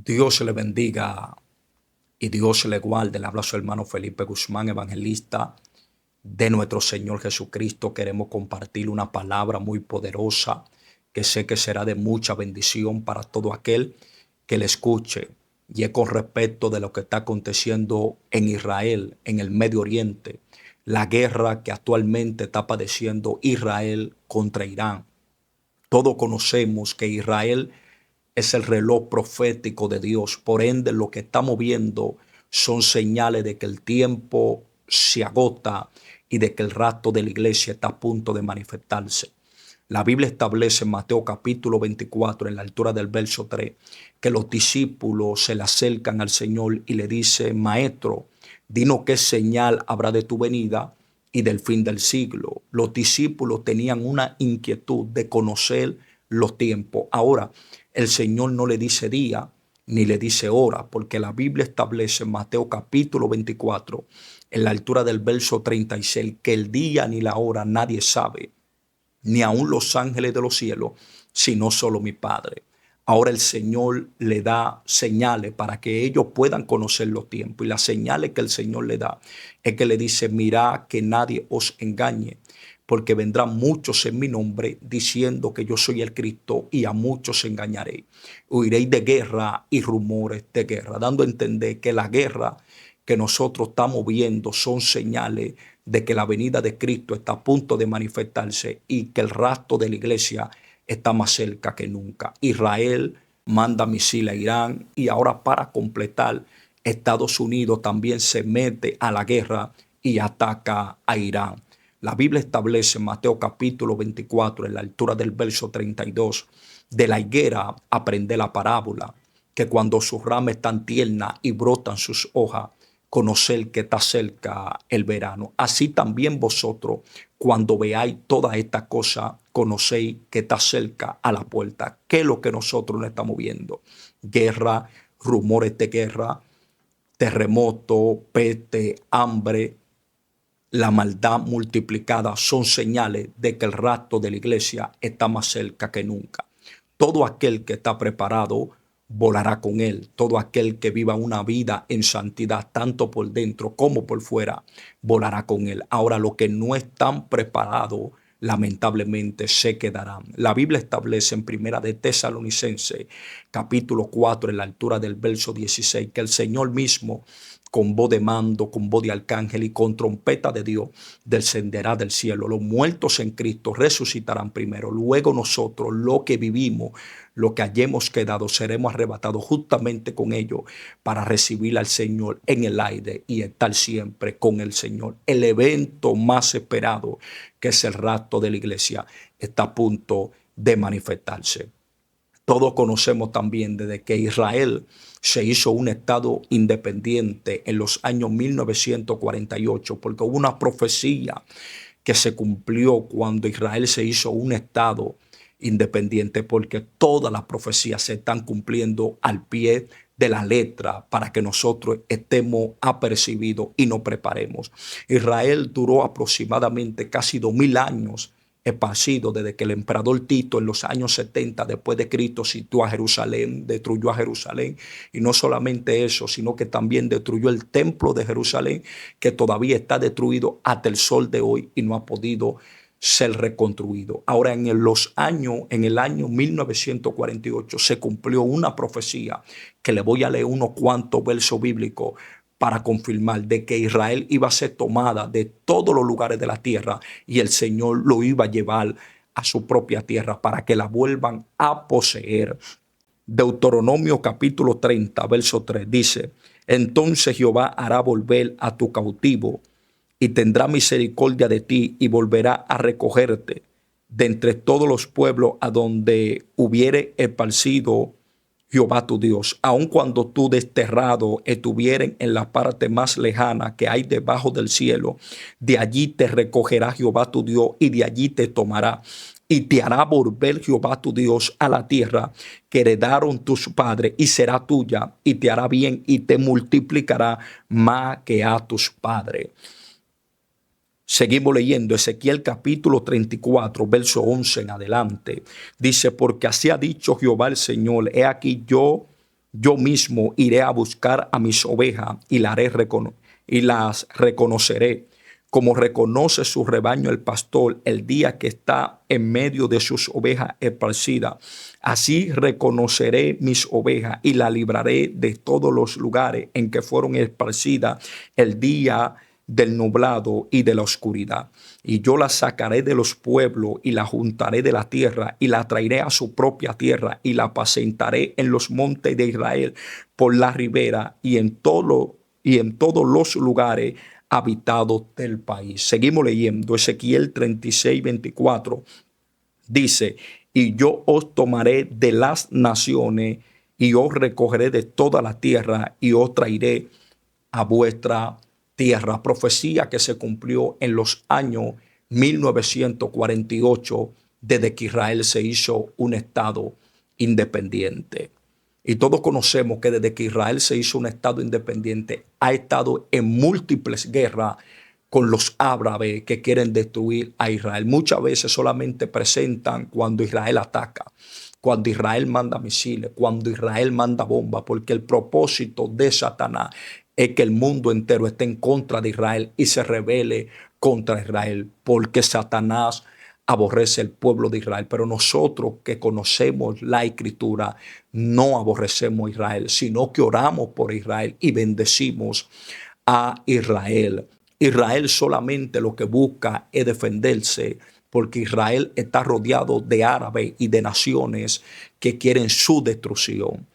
Dios le bendiga y Dios le guarde. Le habla su hermano Felipe Guzmán, evangelista de nuestro Señor Jesucristo. Queremos compartir una palabra muy poderosa que sé que será de mucha bendición para todo aquel que le escuche. Y es con respecto de lo que está aconteciendo en Israel, en el Medio Oriente, la guerra que actualmente está padeciendo Israel contra Irán. Todos conocemos que Israel es el reloj profético de Dios. Por ende, lo que estamos viendo son señales de que el tiempo se agota y de que el rapto de la iglesia está a punto de manifestarse. La Biblia establece en Mateo capítulo 24, en la altura del verso 3, que los discípulos se le acercan al Señor y le dicen: Maestro, dinos qué señal habrá de tu venida y del fin del siglo. Los discípulos tenían una inquietud de conocer los tiempos. Ahora, el Señor no le dice día ni le dice hora, porque la Biblia establece en Mateo capítulo 24, en la altura del verso 36, que el día ni la hora nadie sabe, ni aun los ángeles de los cielos, sino solo mi Padre. Ahora el Señor le da señales para que ellos puedan conocer los tiempos. Y las señales que el Señor le da es que le dice: mirad que nadie os engañe, porque vendrán muchos en mi nombre diciendo que yo soy el Cristo, y a muchos engañaré. Oiréis de guerra y rumores de guerra, dando a entender que la guerra que nosotros estamos viendo son señales de que la venida de Cristo está a punto de manifestarse y que el rapto de la iglesia está más cerca que nunca. Israel manda misiles a Irán, y ahora, para completar, Estados Unidos también se mete a la guerra y ataca a Irán. La Biblia establece en Mateo capítulo 24, en la altura del verso 32, de la higuera aprende la parábola, que cuando sus ramas están tiernas y brotan sus hojas, conocer que está cerca el verano. Así también vosotros, cuando veáis todas estas cosas, conocéis que está cerca a la puerta. ¿Qué es lo que nosotros no estamos viendo? Guerra, rumores de guerra, terremoto, peste, hambre, la maldad multiplicada son señales de que el rapto de la iglesia está más cerca que nunca. Todo aquel que está preparado volará con él. Todo aquel que viva una vida en santidad, tanto por dentro como por fuera, volará con él. Ahora, los que no están preparados, lamentablemente se quedarán. La Biblia establece en Primera de Tesalonicenses, capítulo 4, en la altura del verso 16, que el Señor mismo, con voz de mando, con voz de arcángel y con trompeta de Dios, descenderá del cielo. Los muertos en Cristo resucitarán primero. Luego nosotros, los que vivimos, los que hayamos quedado, seremos arrebatados justamente con ellos para recibir al Señor en el aire y estar siempre con el Señor. El evento más esperado, que es el rapto de la iglesia, está a punto de manifestarse. Todos conocemos también desde que Israel se hizo un estado independiente en los años 1948, porque hubo una profecía que se cumplió cuando Israel se hizo un estado independiente, porque todas las profecías se están cumpliendo al pie de la letra para que nosotros estemos apercibidos y nos preparemos. Israel duró aproximadamente casi 2000 años esparcido desde que el emperador Tito en los años 70 después de Cristo sitió a Jerusalén, destruyó a Jerusalén, y no solamente eso, sino que también destruyó el templo de Jerusalén, que todavía está destruido hasta el sol de hoy y no ha podido ser reconstruido. Ahora, en el año 1948 se cumplió una profecía que le voy a leer unos cuantos versos bíblicos para confirmar de que Israel iba a ser tomada de todos los lugares de la tierra y el Señor lo iba a llevar a su propia tierra para que la vuelvan a poseer. Deuteronomio capítulo 30, verso 3 dice: entonces Jehová hará volver a tu cautivo y tendrá misericordia de ti y volverá a recogerte de entre todos los pueblos a donde hubiere esparcido Jehová tu Dios, aun cuando tú desterrado estuvieren en la parte más lejana que hay debajo del cielo, de allí te recogerá Jehová tu Dios y de allí te tomará. Y te hará volver Jehová tu Dios a la tierra que heredaron tus padres, y será tuya, y te hará bien y te multiplicará más que a tus padres. Seguimos leyendo Ezequiel capítulo 34, verso 11 en adelante. Dice: porque así ha dicho Jehová el Señor, he aquí yo Yo mismo iré a buscar a mis ovejas y y las reconoceré, como reconoce su rebaño el pastor el día que está en medio de sus ovejas esparcidas. Así reconoceré mis ovejas y la libraré de todos los lugares en que fueron esparcidas el día del nublado y de la oscuridad. Y yo la sacaré de los pueblos y la juntaré de la tierra y la traeré a su propia tierra y la apacentaré en los montes de Israel por la ribera y en todos los lugares habitados del país. Seguimos leyendo Ezequiel 36:24. Dice, y yo os tomaré de las naciones y os recogeré de toda la tierra y os traeré a vuestra tierra. Profecía que se cumplió en los años 1948, desde que Israel se hizo un estado independiente. Y todos conocemos que desde que Israel se hizo un estado independiente, ha estado en múltiples guerras con los árabes que quieren destruir a Israel. Muchas veces solamente presentan cuando Israel ataca, cuando Israel manda misiles, cuando Israel manda bombas, porque el propósito de Satanás es que el mundo entero esté en contra de Israel y se rebele contra Israel, porque Satanás aborrece el pueblo de Israel. Pero nosotros que conocemos la Escritura no aborrecemos a Israel, sino que oramos por Israel y bendecimos a Israel. Israel solamente lo que busca es defenderse, porque Israel está rodeado de árabes y de naciones que quieren su destrucción.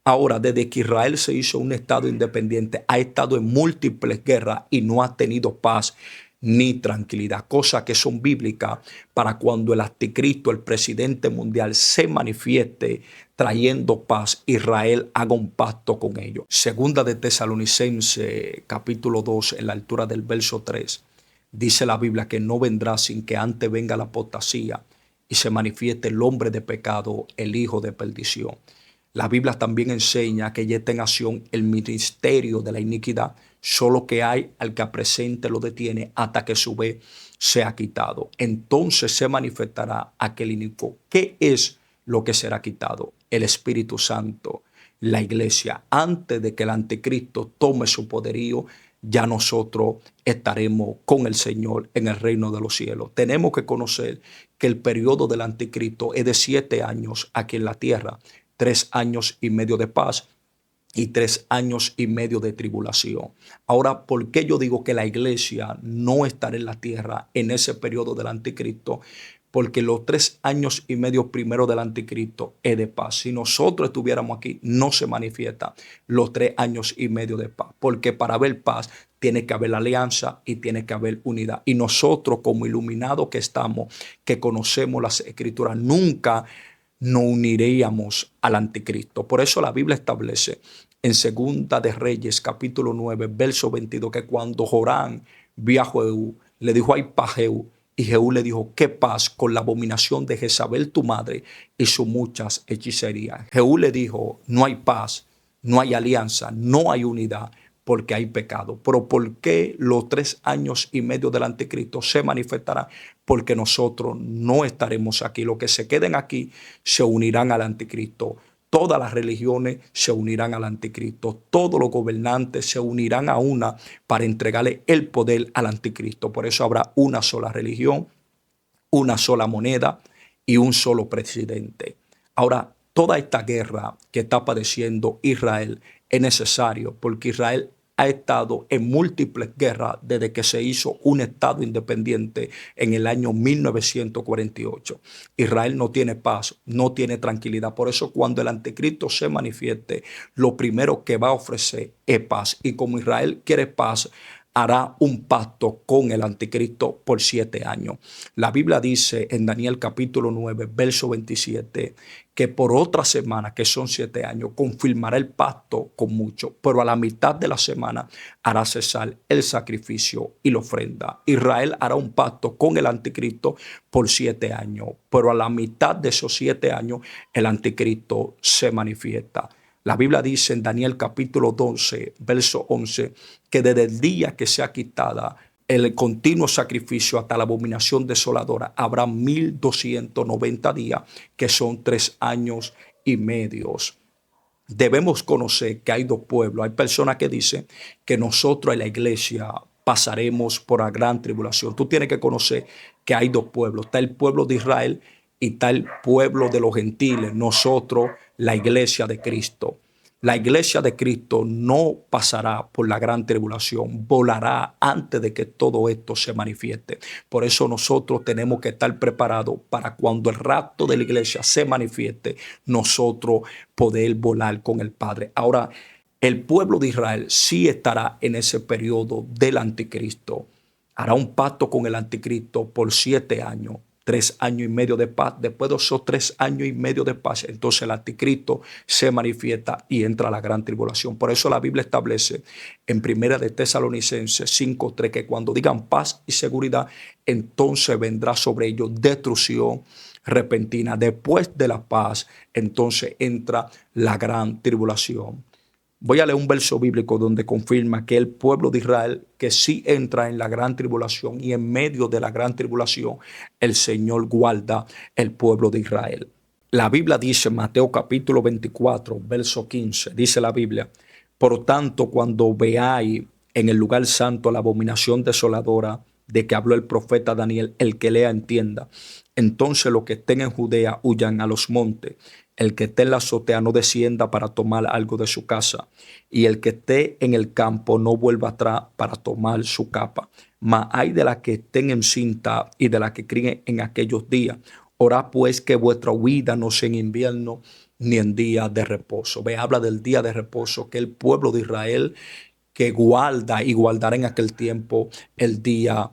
Ahora, desde que Israel se hizo un estado independiente, ha estado en múltiples guerras y no ha tenido paz ni tranquilidad, cosas que son bíblicas para cuando el anticristo, el presidente mundial, se manifieste trayendo paz, Israel haga un pacto con ellos. Segunda de Tesalonicenses, capítulo 2, en la altura del verso 3, dice la Biblia que no vendrá sin que antes venga la apostasía y se manifieste el hombre de pecado, el hijo de perdición. La Biblia también enseña que ya está en acción el ministerio de la iniquidad, solo que hay al que presente lo detiene hasta que su vez sea quitado. Entonces se manifestará aquel inicuo. ¿Qué es lo que será quitado? El Espíritu Santo, la iglesia. Antes de que el anticristo tome su poderío, ya nosotros estaremos con el Señor en el reino de los cielos. Tenemos que conocer que el periodo del anticristo es de 7 años aquí en la tierra. 3 años y medio de paz y 3 años y medio de tribulación. Ahora, ¿por qué yo digo que la iglesia no estará en la tierra en ese periodo del anticristo? Porque los 3 años y medio primero del anticristo es de paz. Si nosotros estuviéramos aquí, no se manifiesta los 3 años y medio de paz. Porque para haber paz tiene que haber alianza y tiene que haber unidad. Y nosotros, como iluminados que estamos, que conocemos las escrituras, nunca no uniríamos al anticristo. Por eso la Biblia establece en Segunda de Reyes, capítulo 9, verso 22, que cuando Joram vio a Jehú, le dijo: ay, pa Jehú. Y Jehú le dijo: qué paz con la abominación de Jezabel tu madre y sus muchas hechicerías. Jehú le dijo: no hay paz, no hay alianza, no hay unidad, porque hay pecado. Pero ¿por qué los 3 años y medio del anticristo se manifestarán? Porque nosotros no estaremos aquí. Los que se queden aquí se unirán al anticristo. Todas las religiones se unirán al anticristo. Todos los gobernantes se unirán a una para entregarle el poder al anticristo. Por eso habrá una sola religión, una sola moneda y un solo presidente. Ahora, toda esta guerra que está padeciendo Israel es necesario, porque Israel ha estado en múltiples guerras desde que se hizo un estado independiente en el año 1948. Israel no tiene paz, no tiene tranquilidad. Por eso cuando el anticristo se manifieste, lo primero que va a ofrecer es paz. Y como Israel quiere paz, hará un pacto con el anticristo por 7 años. La Biblia dice en Daniel capítulo 9, verso 27, que por otra semana, que son 7 años, confirmará el pacto con muchos, pero a la mitad de la semana hará cesar el sacrificio y la ofrenda. Israel hará un pacto con el anticristo por 7 años, pero a la mitad de esos 7 años el anticristo se manifiesta. La Biblia dice en Daniel capítulo 12, verso 11, que desde el día que sea quitada el continuo sacrificio hasta la abominación desoladora, habrá 1290 días, que son 3 años y medio. debemos conocer que hay dos pueblos. Hay personas que dicen que nosotros en la iglesia pasaremos por la gran tribulación. Tú tienes que conocer que hay dos pueblos. Está el pueblo de Israel y está el pueblo de los gentiles. Nosotros, la iglesia de Cristo. La iglesia de Cristo no pasará por la gran tribulación, volará antes de que todo esto se manifieste. Por eso nosotros tenemos que estar preparados para cuando el rapto de la iglesia se manifieste, nosotros poder volar con el Padre. Ahora, el pueblo de Israel sí estará en ese periodo del anticristo. Hará un pacto con el anticristo por 7 años. 3 años y medio de paz. Después de esos 3 años y medio de paz, entonces el anticristo se manifiesta y entra a la gran tribulación. Por eso la Biblia establece en Primera de Tesalonicenses 5:3 que cuando digan paz y seguridad, entonces vendrá sobre ellos destrucción repentina. Después de la paz, entonces entra la gran tribulación. Voy a leer un verso bíblico donde confirma que el pueblo de Israel que sí entra en la gran tribulación y en medio de la gran tribulación el Señor guarda el pueblo de Israel. La Biblia dice en Mateo capítulo 24, verso 15, dice la Biblia, por tanto cuando veáis en el lugar santo la abominación desoladora de que habló el profeta Daniel, el que lea entienda. Entonces los que estén en Judea huyan a los montes. El que esté en la azotea no descienda para tomar algo de su casa, y el que esté en el campo no vuelva atrás para tomar su capa. Mas hay de las que estén encinta y de las que críen en aquellos días. Orad pues que vuestra huida no sea en invierno ni en día de reposo. Ve, habla del día de reposo que el pueblo de Israel que guarda y guardará en aquel tiempo el día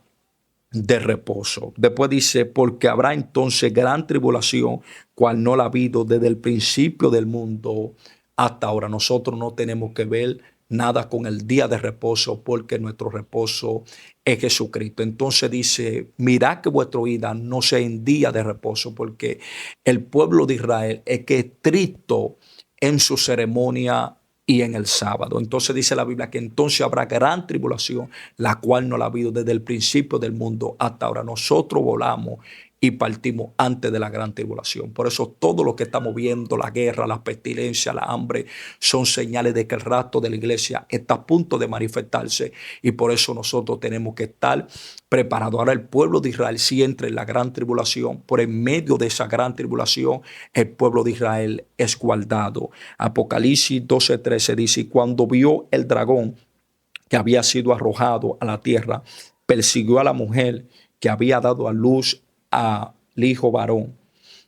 de reposo. Después dice, porque habrá entonces gran tribulación, cual no la ha habido desde el principio del mundo hasta ahora. Nosotros no tenemos que ver nada con el día de reposo, porque nuestro reposo es Jesucristo. Entonces dice, mirad que vuestra vida no sea en día de reposo, porque el pueblo de Israel es que es estricto en su ceremonia y en el sábado. Entonces dice la Biblia que entonces habrá gran tribulación, la cual no la ha habido desde el principio del mundo hasta ahora. Nosotros volamos y partimos antes de la gran tribulación. Por eso todo lo que estamos viendo, la guerra, la pestilencia, la hambre, son señales de que el rapto de la iglesia está a punto de manifestarse, y por eso nosotros tenemos que estar preparados. Ahora el pueblo de Israel sí entra en la gran tribulación. Por en medio de esa gran tribulación, el pueblo de Israel es guardado. Apocalipsis 12:13 dice, y cuando vio el dragón que había sido arrojado a la tierra, persiguió a la mujer que había dado a luz al hijo varón,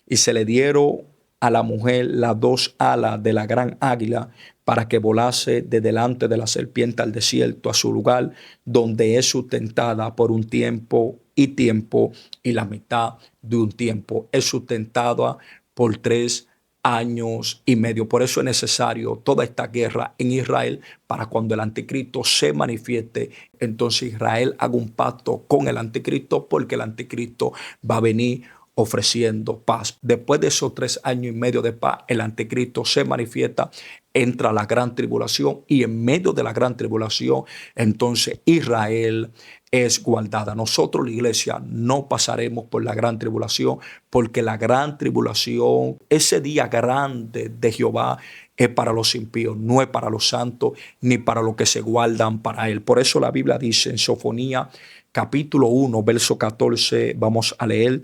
y se le dieron a la mujer las 2 alas de la gran águila para que volase de delante de la serpiente al desierto, a su lugar donde es sustentada por un tiempo y la mitad de un tiempo. Es sustentada por 3 años y medio. Por eso es necesario toda esta guerra en Israel para cuando el anticristo se manifieste, entonces Israel haga un pacto con el anticristo, porque el anticristo va a venir ofreciendo paz. Después de esos 3 años y medio de paz, el anticristo se manifiesta, entra la gran tribulación, y en medio de la gran tribulación, entonces Israel es guardada. Nosotros, la iglesia, no pasaremos por la gran tribulación, porque la gran tribulación, ese día grande de Jehová, es para los impíos, no es para los santos, ni para los que se guardan para él. Por eso la Biblia dice en Sofonía capítulo 1, verso 14, vamos a leer,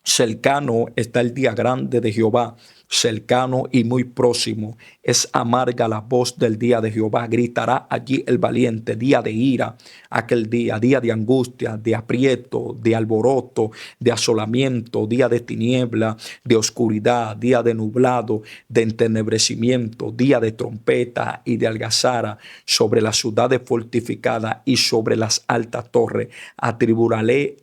cercano está el día grande de Jehová, cercano y muy próximo. Es amarga la voz del día de Jehová. Gritará allí el valiente, día de ira, aquel día, día de angustia, de aprieto, de alboroto, de asolamiento, día de tiniebla, de oscuridad, día de nublado, de entenebrecimiento, día de trompeta y de algazara sobre las ciudades fortificadas y sobre las altas torres. Atribularé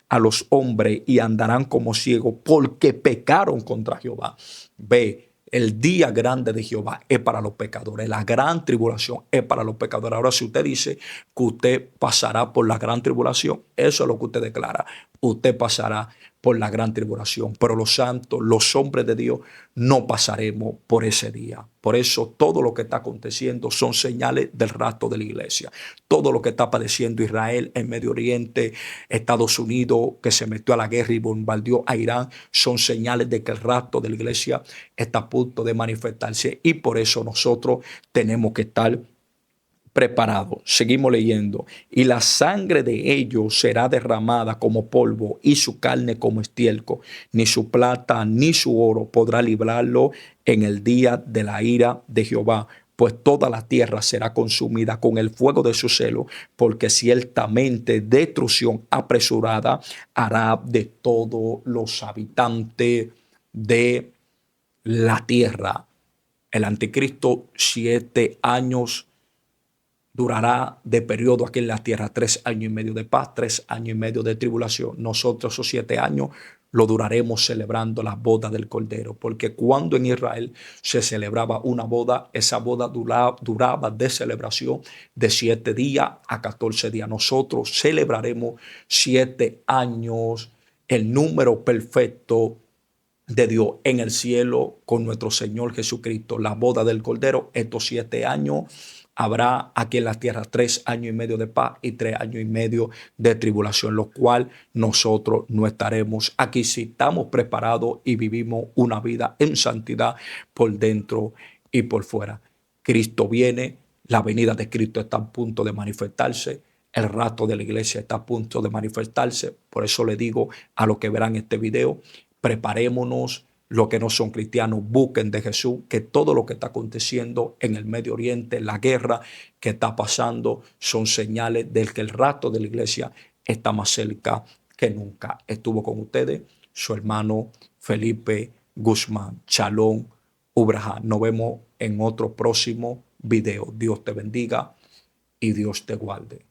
a los hombres y andarán como ciegos, porque pecaron contra Jehová. Ve, el día grande de Jehová es para los pecadores. La gran tribulación es para los pecadores. Ahora, si usted dice que usted pasará por la gran tribulación, eso es lo que usted declara. Usted pasará por la gran tribulación, pero los santos, los hombres de Dios, no pasaremos por ese día. Por eso todo lo que está aconteciendo son señales del rapto de la iglesia. Todo lo que está padeciendo Israel en Medio Oriente, Estados Unidos, que se metió a la guerra y bombardeó a Irán, son señales de que el rapto de la iglesia está a punto de manifestarse, y por eso nosotros tenemos que estar preparado. Seguimos leyendo. Y la sangre de ellos será derramada como polvo y su carne como estiércol. Ni su plata ni su oro podrá librarlo en el día de la ira de Jehová, pues toda la tierra será consumida con el fuego de su celo, porque ciertamente destrucción apresurada hará de todos los habitantes de la tierra. El anticristo 7 años durará de periodo aquí en la tierra, 3 años y medio de paz, 3 años y medio de tribulación. Nosotros esos 7 años lo duraremos celebrando las bodas del Cordero, porque cuando en Israel se celebraba una boda, esa boda duraba de celebración de 7 días a 14 días. Nosotros celebraremos 7 años, el número perfecto de Dios en el cielo con nuestro Señor Jesucristo, la boda del Cordero. Estos 7 años habrá aquí en la tierra 3 años y medio de paz y 3 años y medio de tribulación, lo cual nosotros no estaremos aquí si estamos preparados y vivimos una vida en santidad por dentro y por fuera. Cristo viene, la venida de Cristo está a punto de manifestarse. El rapto de la iglesia está a punto de manifestarse. Por eso le digo a los que verán este video, preparémonos. Los que no son cristianos, busquen de Jesús, que todo lo que está aconteciendo en el Medio Oriente, la guerra que está pasando, son señales de que el rapto de la iglesia está más cerca que nunca. Estuvo con ustedes su hermano Felipe Guzmán. Shalom, Ubraja. Nos vemos en otro próximo video. Dios te bendiga y Dios te guarde.